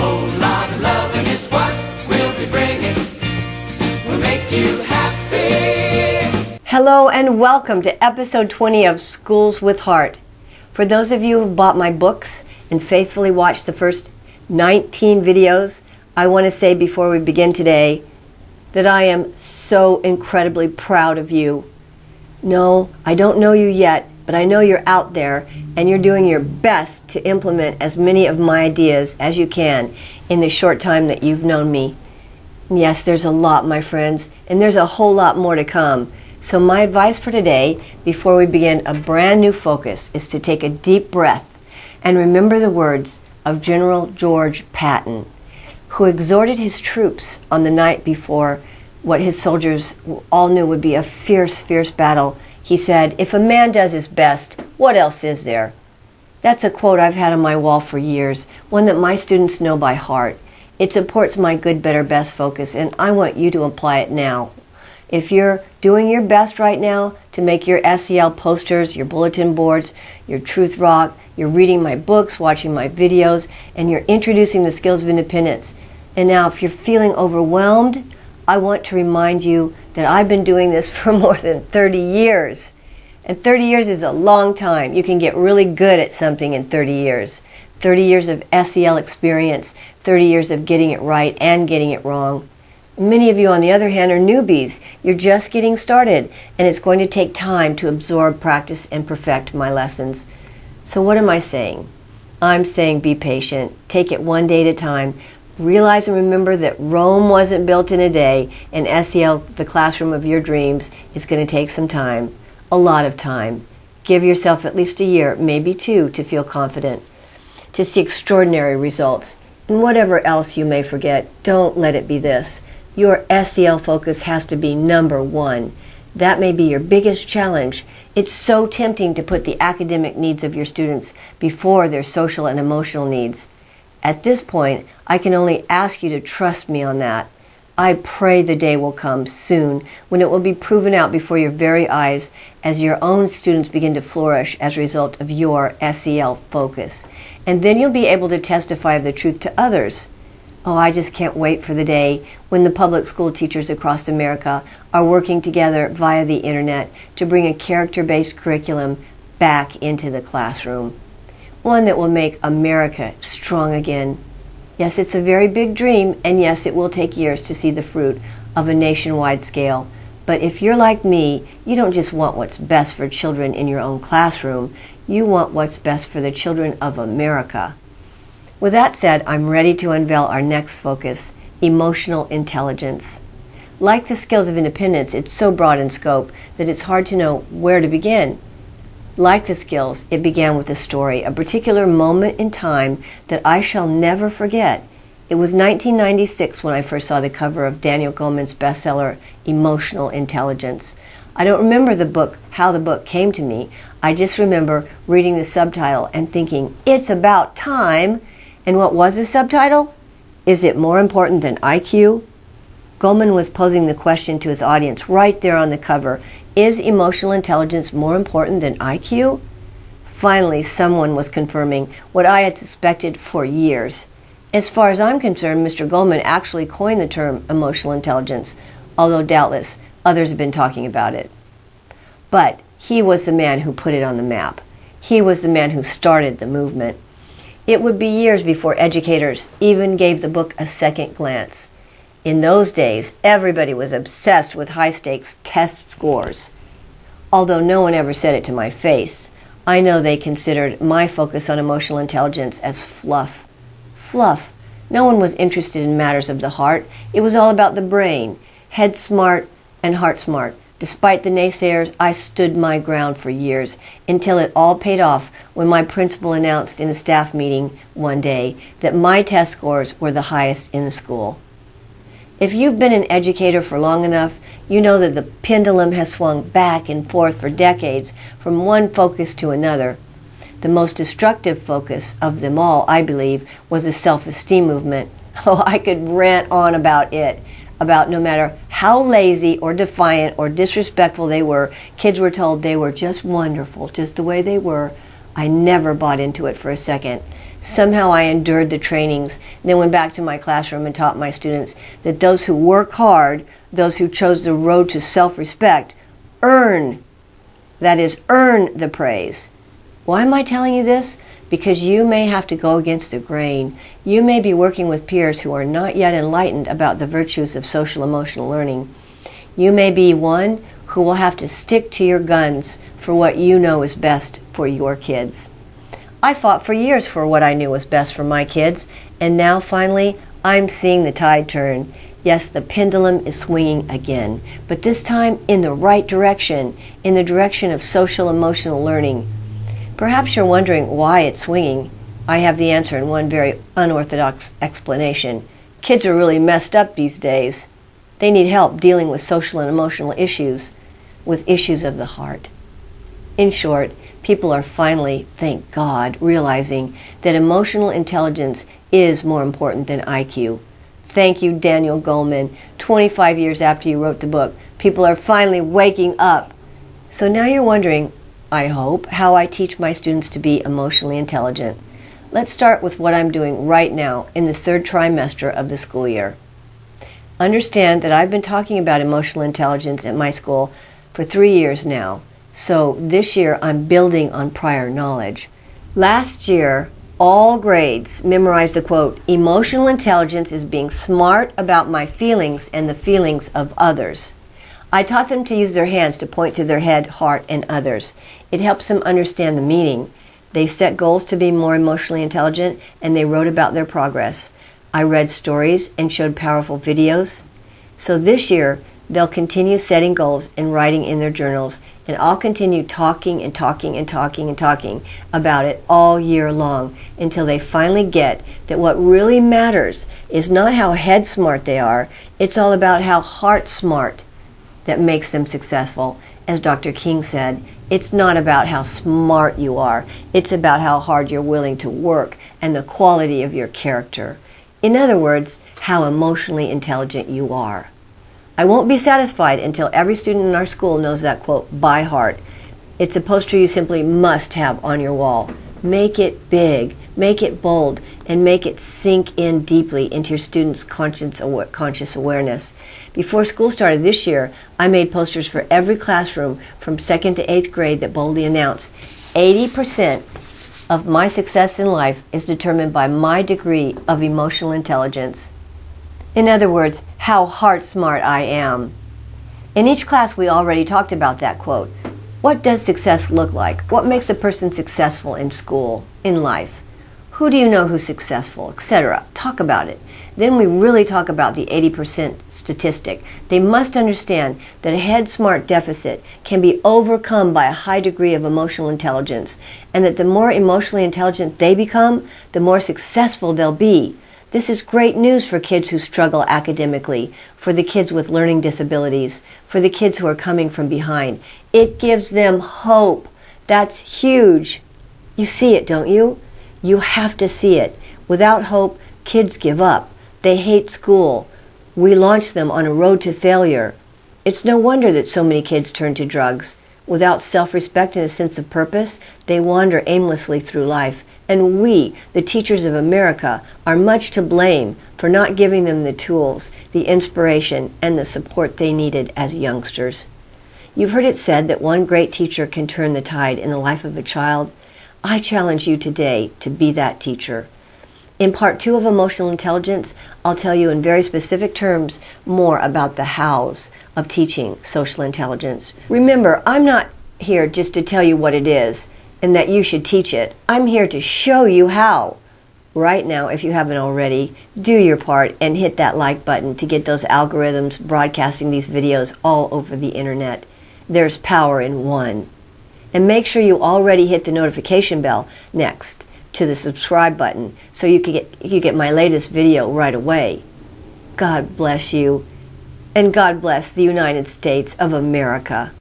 whole lot of loving is what we'll be bringing. We'll make you happy. Hello and welcome to episode 20 of Schools with Heart. For those of you who bought my books and faithfully watched the first 19 videos, I want to say before we begin today that I am so incredibly proud of you. No, I don't know you yet, but I know you're out there and you're doing your best to implement as many of my ideas as you can in the short time that you've known me. Yes, there's a lot, my friends, and there's a whole lot more to come. So my advice for today, before we begin a brand new focus, is to take a deep breath and remember the words of General George Patton, who exhorted his troops on the night before what his soldiers all knew would be a fierce, fierce battle. He said, "If a man does his best, what else is there?" That's a quote I've had on my wall for years, one that my students know by heart. It supports my good, better, best focus, and I want you to apply it now. If you're doing your best right now to make your SEL posters, your bulletin boards, your Truth Rock, you're reading my books, watching my videos, and you're introducing the skills of independence. And now if you're feeling overwhelmed, I want to remind you that I've been doing this for more than 30 years. And 30 years is a long time. You can get really good at something in 30 years. 30 years of SEL experience, 30 years of getting it right and getting it wrong. Many of you, on the other hand, are newbies. You're just getting started, and it's going to take time to absorb, practice, and perfect my lessons. So what am I saying? I'm saying be patient. Take it one day at a time. Realize and remember that Rome wasn't built in a day, and SEL, the classroom of your dreams, is going to take some time, a lot of time. Give yourself at least a year, maybe two, to feel confident, to see extraordinary results. And whatever else you may forget, don't let it be this. Your SEL focus has to be number one. That may be your biggest challenge. It's so tempting to put the academic needs of your students before their social and emotional needs. At this point, I can only ask you to trust me on that. I pray the day will come soon when it will be proven out before your very eyes as your own students begin to flourish as a result of your SEL focus. And then you'll be able to testify of the truth to others. Oh, I just can't wait for the day when the public school teachers across America are working together via the internet to bring a character-based curriculum back into the classroom. One that will make America strong again. Yes, it's a very big dream, and yes, it will take years to see the fruit of a nationwide scale. But if you're like me, you don't just want what's best for children in your own classroom, you want what's best for the children of America. With that said, I'm ready to unveil our next focus, emotional intelligence. Like the skills of independence, it's so broad in scope that it's hard to know where to begin. Like the skills, it began with a story, a particular moment in time that I shall never forget. It was 1996 when I first saw the cover of Daniel Goleman's bestseller, Emotional Intelligence. I don't remember how the book came to me. I just remember reading the subtitle and thinking, it's about time. And what was the subtitle? Is it more important than IQ? Goleman was posing the question to his audience right there on the cover. Is emotional intelligence more important than IQ? Finally, someone was confirming what I had suspected for years. As far as I'm concerned, Mr. Goleman actually coined the term emotional intelligence, although doubtless others have been talking about it. But he was the man who put it on the map. He was the man who started the movement. It would be years before educators even gave the book a second glance. In those days, everybody was obsessed with high-stakes test scores. Although no one ever said it to my face, I know they considered my focus on emotional intelligence as fluff. Fluff. No one was interested in matters of the heart. It was all about the brain, head smart and heart smart. Despite the naysayers, I stood my ground for years until it all paid off when my principal announced in a staff meeting one day that my test scores were the highest in the school. If you've been an educator for long enough, you know that the pendulum has swung back and forth for decades from one focus to another. The most destructive focus of them all, I believe, was the self-esteem movement. Oh, I could rant on about it, about no matter how lazy or defiant or disrespectful they were, kids were told they were just wonderful, just the way they were. I never bought into it for a second. Somehow I endured the trainings, then went back to my classroom and taught my students that those who work hard, those who chose the road to self-respect, earn the praise. Why am I telling you this? Because you may have to go against the grain. You may be working with peers who are not yet enlightened about the virtues of social emotional learning. You may be one who will have to stick to your guns for what you know is best for your kids. I fought for years for what I knew was best for my kids, and now finally I'm seeing the tide turn. Yes, the pendulum is swinging again, but this time in the right direction, in the direction of social emotional learning. Perhaps you're wondering why it's swinging. I have the answer in one very unorthodox explanation. Kids are really messed up these days. They need help dealing with social and emotional issues, with issues of the heart. In short, people are finally, thank God, realizing that emotional intelligence is more important than IQ. Thank you, Daniel Goleman. 25 years after you wrote the book, people are finally waking up. So now you're wondering, I hope, how I teach my students to be emotionally intelligent. Let's start with what I'm doing right now in the third trimester of the school year. Understand that I've been talking about emotional intelligence at my school for 3 years now. So this year I'm building on prior knowledge. Last year, all grades memorized the quote, "Emotional intelligence is being smart about my feelings and the feelings of others." I taught them to use their hands to point to their head, heart, and others. It helps them understand the meaning. They set goals to be more emotionally intelligent, and they wrote about their progress. I read stories and showed powerful videos. So this year, they'll continue setting goals and writing in their journals, and I'll continue talking and talking and talking and talking about it all year long until they finally get that what really matters is not how head smart they are, it's all about how heart smart that makes them successful. As Dr. King said, it's not about how smart you are, it's about how hard you're willing to work and the quality of your character. In other words, how emotionally intelligent you are. I won't be satisfied until every student in our school knows that quote by heart. It's a poster you simply must have on your wall. Make it big, make it bold, and make it sink in deeply into your students' conscious awareness. Before school started this year, I made posters for every classroom from 2nd to 8th grade that boldly announced 80% of my success in life is determined by my degree of emotional intelligence. In other words, how heart smart I am. In each class, we already talked about that quote. What does success look like? What makes a person successful in school, in life? Who do you know who's successful, etc.? Talk about it. Then we really talk about the 80% statistic. They must understand that a head smart deficit can be overcome by a high degree of emotional intelligence, and that the more emotionally intelligent they become, the more successful they'll be. This is great news for kids who struggle academically, for the kids with learning disabilities, for the kids who are coming from behind. It gives them hope. That's huge. You see it, don't you? You have to see it. Without hope, kids give up. They hate school. We launch them on a road to failure. It's no wonder that so many kids turn to drugs. Without self-respect and a sense of purpose, they wander aimlessly through life. And we, the teachers of America, are much to blame for not giving them the tools, the inspiration, and the support they needed as youngsters. You've heard it said that one great teacher can turn the tide in the life of a child. I challenge you today to be that teacher. In part 2 of Emotional Intelligence, I'll tell you in very specific terms more about the hows of teaching social intelligence. Remember, I'm not here just to tell you what it is and that you should teach it. I'm here to show you how. Right now, if you haven't already, do your part and hit that like button to get those algorithms broadcasting these videos all over the internet. There's power in one. And make sure you already hit the notification bell next to the subscribe button so you get my latest video right away. God bless you, and God bless the United States of America.